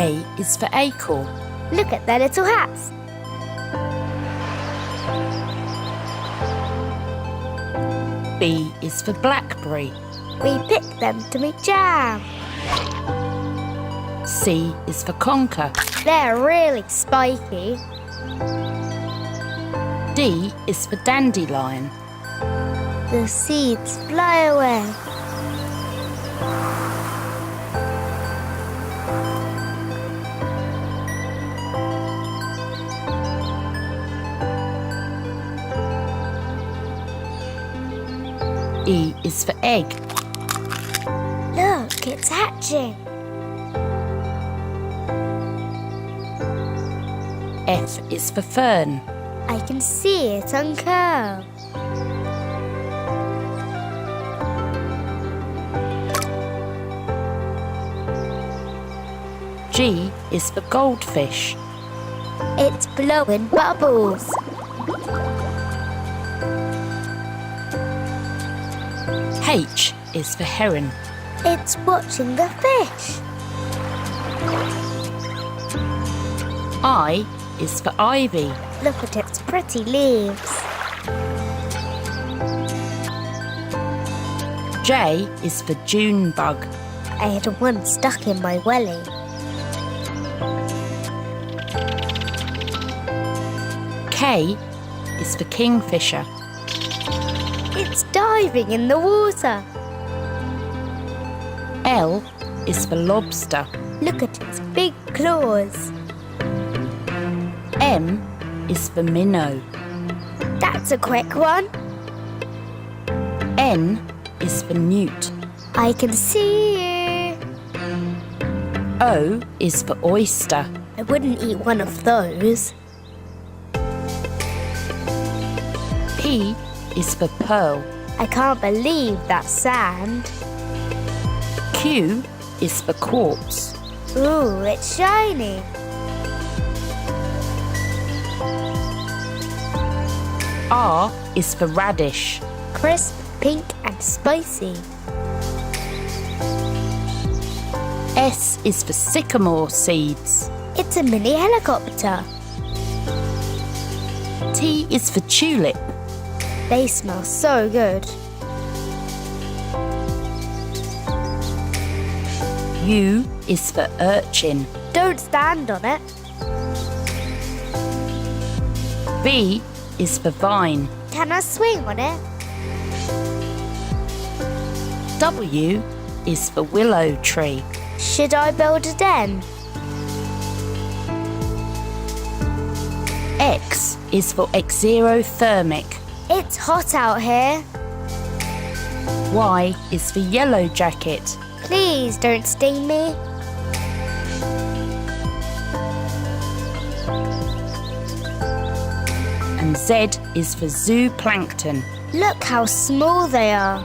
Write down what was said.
A is for acorn. Look at their little hats. B is for blackberry. We pick them to make jam. C is for conker. They're really spiky. D is for dandelion. The seeds fly away. E is for egg. Look, it's hatching. F is for fern. I can see it uncurl. G is for goldfish. It's blowing bubbles. H is for heron. It's watching the fish. I is for ivy. Look at its pretty leaves. J is for June bug. I had one stuck in my welly. K is for kingfisher. It's diving in the water. L is for lobster. Look at its big claws. M is for minnow. That's a quick one. N is for newt. I can see you. O is for oyster. I wouldn't eat one of those. P is for pearl. I can't believe that's sand. Q is for quartz. Ooh, it's shiny. R is for radish. Crisp, pink and spicy. S is for sycamore seeds. It's a mini helicopter. T is for tulip. They smell so good. U is for urchin. Don't stand on it. V is for vine. Can I swing on it? W is for willow tree. Should I build a den? X is for xerothermic. It's hot out here. Y is for yellow jacket. Please don't sting me. And Z is for zooplankton. Look how small they are.